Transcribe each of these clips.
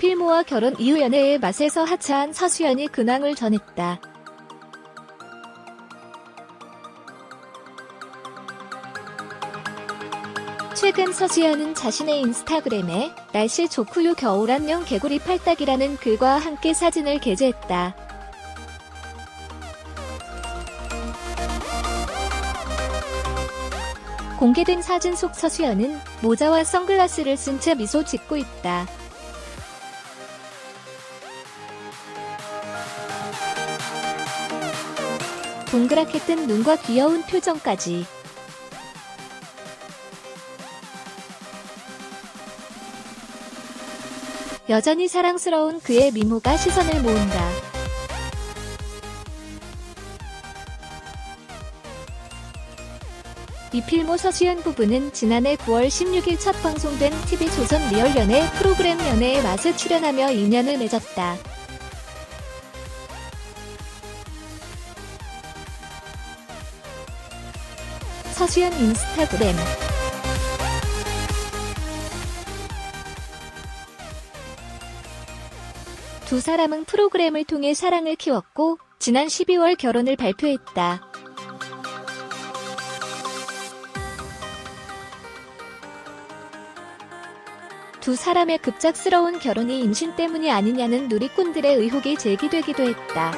이필모와 결혼 이후 연애의 맛에서 하차한 서수연이 근황을 전했다. 최근 서수연은 자신의 인스타그램에 날씨 좋구요 겨울 안녕 개구리 팔딱이라는 글과 함께 사진을 게재했다. 공개된 사진 속 서수연은 모자와 선글라스를 쓴 채 미소 짓고 있다. 동그랗게 뜬 눈과 귀여운 표정까지. 여전히 사랑스러운 그의 미모가 시선을 모은다. 이필모 서수연 부부는 지난해 9월 16일 첫 방송된 TV조선 리얼연애 프로그램 연애의 맛에 출연하며 인연을 맺었다. 서수연 인스타그램. 두 사람은 프로그램을 통해 사랑을 키웠고 지난 12월 결혼을 발표했다. 두 사람의 급작스러운 결혼이 임신 때문이 아니냐는 누리꾼들의 의혹이 제기되기도 했다.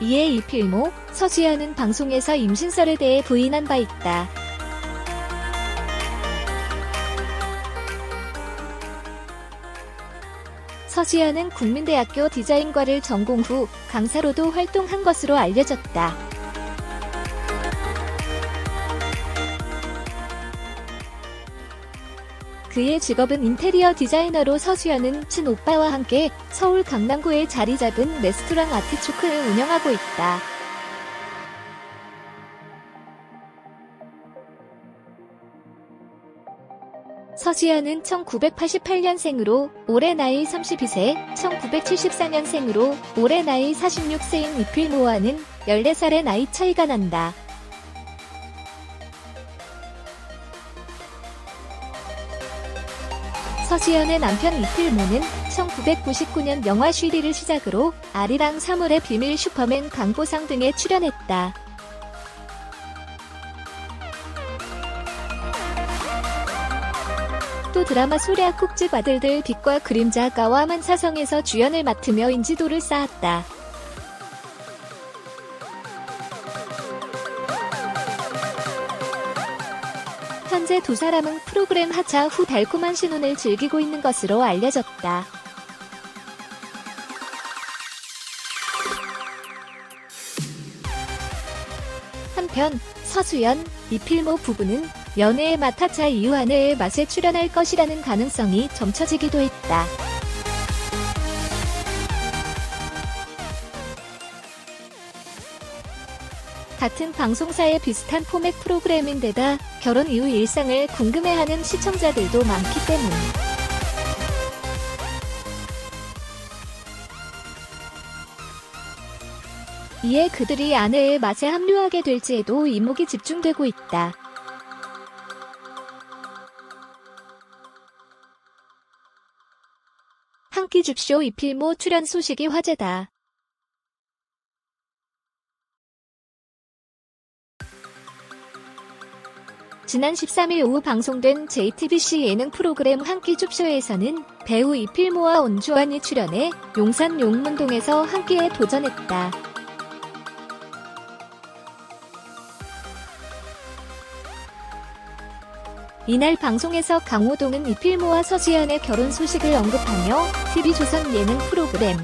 이에 이필모, 서수연은 방송에서 임신설에 대해 부인한 바 있다. 서수연은 국민대학교 디자인과를 전공 후 강사로도 활동한 것으로 알려졌다. 그의 직업은 인테리어 디자이너로 서수연은 친오빠와 함께 서울 강남구에 자리 잡은 레스토랑 아티초크를 운영하고 있다. 서수연은 1988년생으로 올해 나이 32세, 1974년생으로 올해 나이 46세인 이필모와는 14살의 나이 차이가 난다. 서수연의 남편 이필모는 1999년 영화 쉬리를 시작으로 아리랑 사물의 비밀, 슈퍼맨, 강보상 등에 출연했다. 또 드라마 소랴 콕집 아들들, 빛과 그림자, 까와만 사성에서 주연을 맡으며 인지도를 쌓았다. 현재 두 사람은 프로그램 하차 후 달콤한 신혼을 즐기고 있는 것으로 알려졌다. 한편 서수연, 이필모 부부는 연애의 맛 하차 이후 아내의 맛에 출연할 것이라는 가능성이 점쳐지기도 했다. 같은 방송사의 비슷한 포맷 프로그램인데다 결혼 이후 일상을 궁금해하는 시청자들도 많기 때문. 이에 그들이 아내의 맛에 합류하게 될지에도 이목이 집중되고 있다. 한 끼 줍쇼 이필모 출연 소식이 화제다. 지난 13일 오후 방송된 JTBC 예능 프로그램 한 끼 줍쇼에서는 배우 이필모와 온주환이 출연해 용산 용문동에서 한 끼에 도전했다. 이날 방송에서 강호동은 이필모와 서수연의 결혼 소식을 언급하며 TV조선 예능 프로그램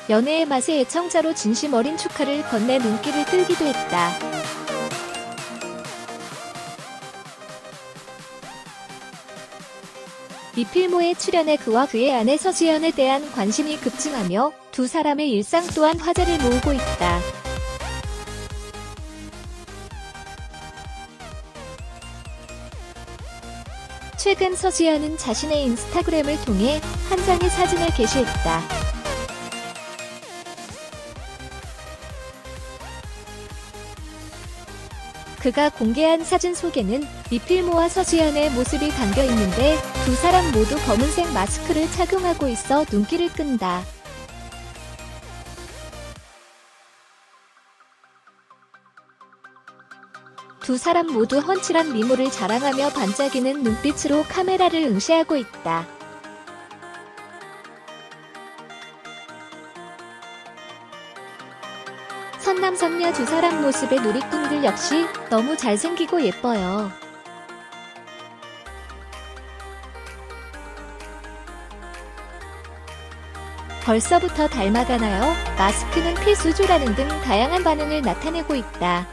연애의 맛의 애청자로 진심 어린 축하를 건네 눈길을 끌기도 했다. 이필모의 출연에 그와 그의 아내 서수연에 대한 관심이 급증하며 두 사람의 일상 또한 화제를 모으고 있다. 최근 서수연은 자신의 인스타그램을 통해 한 장의 사진을 게시했다. 그가 공개한 사진 속에는 이필모와 서수연의 모습이 담겨 있는데 두 사람 모두 검은색 마스크를 착용하고 있어 눈길을 끈다. 두 사람 모두 훤칠한 미모를 자랑하며 반짝이는 눈빛으로 카메라를 응시하고 있다. 선남선녀 두 사람 모습의 누리꾼들 역시 너무 잘생기고 예뻐요. 벌써부터 닮아가나요? 마스크는 필수조라는 등 다양한 반응을 나타내고 있다.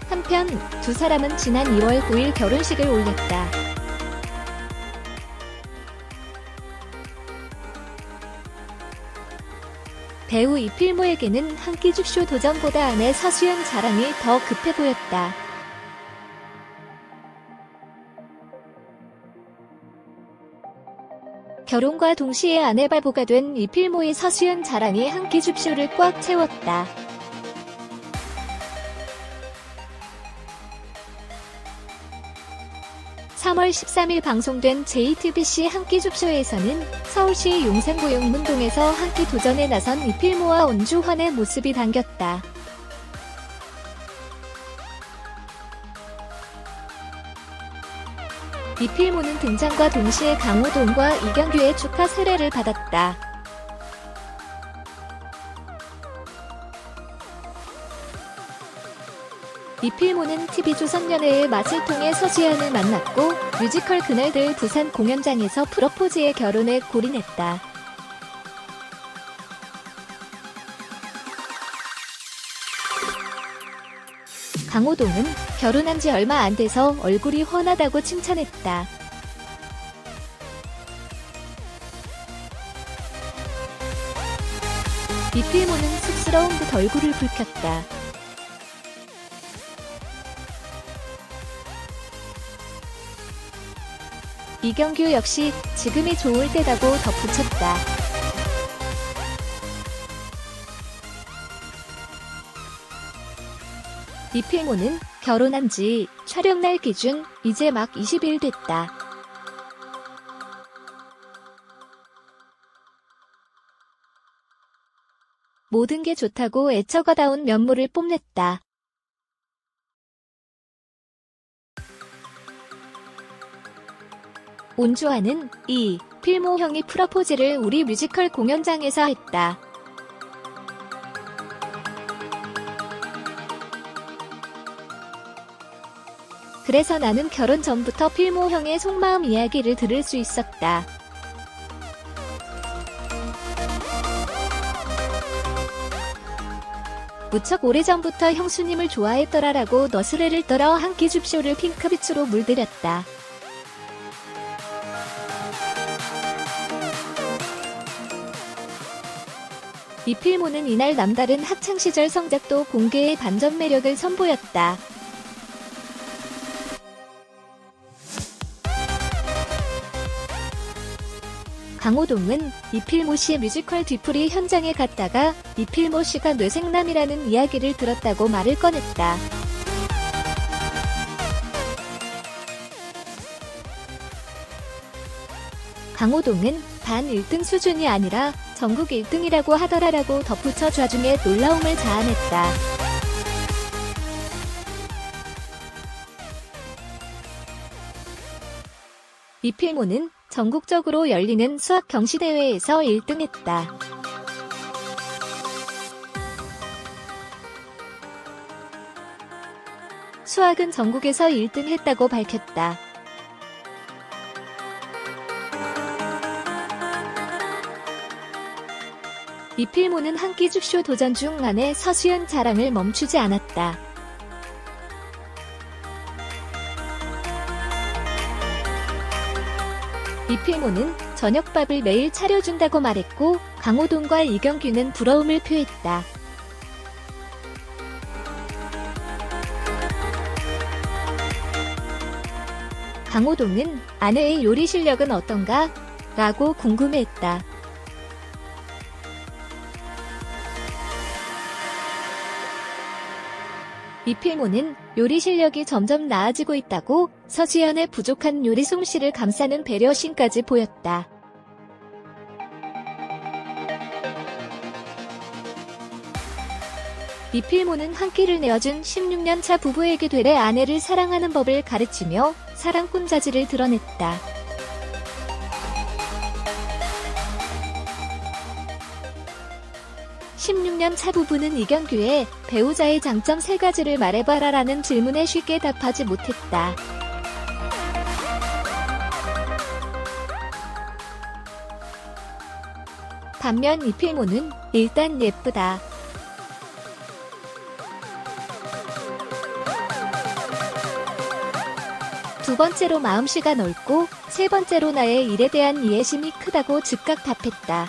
한편 두 사람은 지난 2월 9일 결혼식을 올렸다. 배우 이필모에게는 한 끼 줍쇼 도전보다 아내 서수연 자랑이 더 급해 보였다. 결혼과 동시에 아내 바보가 된 이필모의 서수연 자랑이 한 끼 줍쇼를 꽉 채웠다. (3월 13일) 방송된 JTBC 한 끼 줍쇼에서는 서울시 용산구 용문동에서 한 끼 도전에 나선 이필모와 온주환의 모습이 담겼다. 이필모는 등장과 동시에 강호동과 이경규의 축하 세례를 받았다. 이필모는 TV조선연예의 맛을 통해 서수연을 만났고 뮤지컬 그날들 부산 공연장에서 프러포즈의 결혼에 골인했다. 강호동은 결혼한 지 얼마 안 돼서 얼굴이 훤하다고 칭찬했다. 이필모는 쑥스러운 듯 얼굴을 붉혔다. 이경규 역시 지금이 좋을 때다고 덧붙였다. 이필모는 결혼한 지 촬영날 기준 이제 막 20일 됐다. 모든 게 좋다고 애처가다운 면모를 뽐냈다. 온주환은 이필모 형이 프러포즈를 우리 뮤지컬 공연장에서 했다. 그래서 나는 결혼 전부터 필모 형의 속마음 이야기를 들을 수 있었다. 무척 오래전부터 형수님을 좋아했더라라고 너스레를 떨어 한 끼 줍쇼를 핑크빛으로 물들였다. 이필모는 이날 남다른 학창시절 성적도 공개해 반전 매력을 선보였다. 강호동은 이필모 씨의 뮤지컬 뒤풀이 현장에 갔다가 이필모 씨가 뇌생남이라는 이야기를 들었다고 말을 꺼냈다. 강호동은 반 1등 수준이 아니라 전국 1등이라고 하더라라고 덧붙여 좌중에 놀라움을 자아냈다. 이필모는 전국적으로 열리는 수학 경시대회에서 1등했다. 수학은 전국에서 1등했다고 밝혔다. 이필모는 한 끼 줍쇼 도전 중 아내 서수연 자랑을 멈추지 않았다. 이필모는 저녁밥을 매일 차려준다고 말했고 강호동과 이경규는 부러움을 표했다. 강호동은 아내의 요리 실력은 어떤가? 라고 궁금해했다. 이필모는 요리 실력이 점점 나아지고 있다고 서지연의 부족한 요리 솜씨를 감싸는 배려심까지 보였다. 이필모는 한 끼를 내어준 16년차 부부에게 되레 아내를 사랑하는 법을 가르치며 사랑꾼 자질을 드러냈다. (16년) 차 부부는 이경규의 배우자의 장점 3가지를 말해봐라 라는 질문에 쉽게 답하지 못했다. 반면 이필모는 일단 예쁘다. 두 번째로 마음씨가 넓고 세 번째로 나의 일에 대한 이해심이 크다고 즉각 답했다.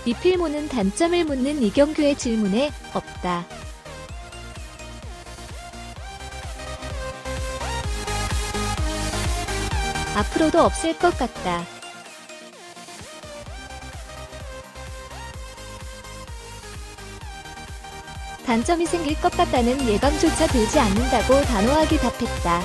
이필모는 단점을 묻는 이경규의 질문에 없다. 앞으로도 없을 것 같다. 단점이 생길 것 같다는 예감조차 들지 않는다고 단호하게 답했다.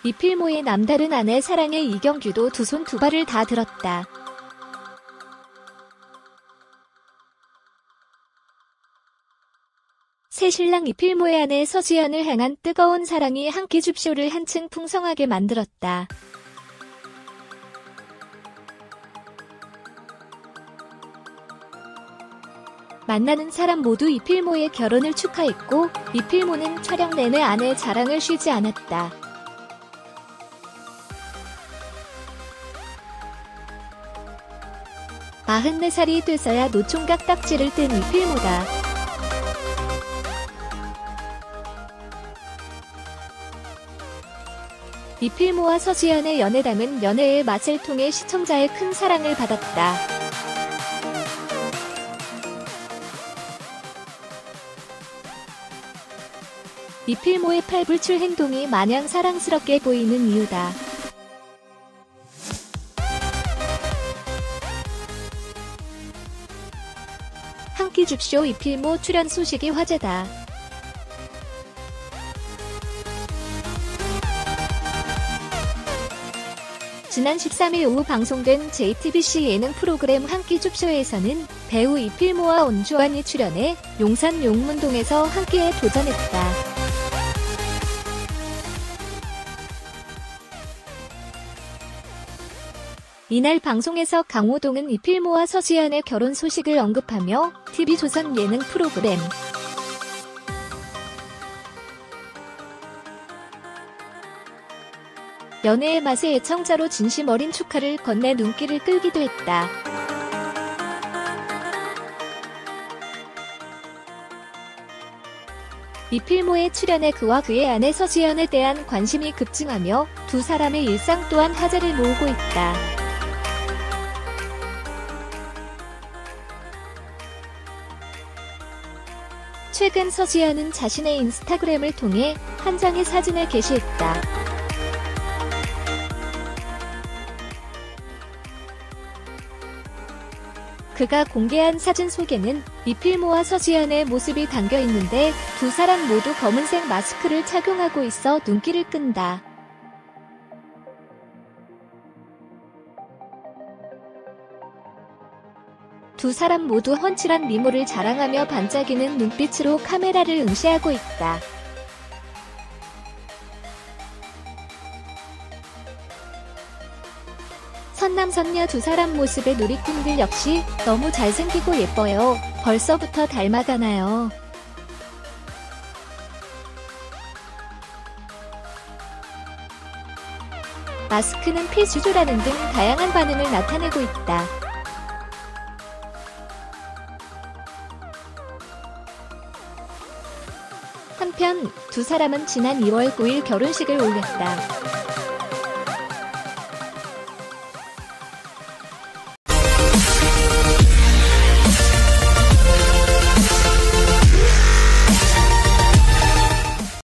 이필모의 남다른 아내 사랑에 이경규도 두 손 두 발을 다 들었다. 새신랑 이필모의 아내 서지연을 향한 뜨거운 사랑이 한 끼 줍쇼를 한층 풍성하게 만들었다. 만나는 사람 모두 이필모의 결혼을 축하했고 이필모는 촬영 내내 아내의 자랑을 쉬지 않았다. (44살이) 돼서야 노총각 딱지를 뗀 이필모다. 이필모와 서지연의 연애담은 연애의 맛을 통해 시청자의 큰 사랑을 받았다. 이필모의 팔불출 행동이 마냥 사랑스럽게 보이는 이유다. 한 끼 줍쇼 이필모 출연 소식이 화제다. 지난 13일 오후 방송된 JTBC 예능 프로그램 한 끼 줍쇼에서는 배우 이필모와 온주환이 출연해 용산 용문동에서 한 끼에 도전했다. 이날 방송에서 강호동은 이필모와 서지연의 결혼 소식을 언급하며 TV조선 예능 프로그램 연애의 맛의 애청자로 진심 어린 축하를 건네 눈길을 끌기도 했다. 이필모의 출연에 그와 그의 아내 서지연에 대한 관심이 급증하며 두 사람의 일상 또한 화제를 모으고 있다. 최근 서지연은 자신의 인스타그램을 통해 한 장의 사진을 게시했다. 그가 공개한 사진 속에는 이필모와 서지연의 모습이 담겨 있는데 두 사람 모두 검은색 마스크를 착용하고 있어 눈길을 끈다. 두 사람 모두 훤칠한 미모를 자랑하며 반짝이는 눈빛으로 카메라를 응시하고 있다. 선남선녀 두 사람 모습의 누리꾼들 역시 너무 잘생기고 예뻐요. 벌써부터 닮아가나요. 마스크는 필수조라는 등 다양한 반응을 나타내고 있다. 한편 두 사람은 지난 2월 9일 결혼식을 올렸다.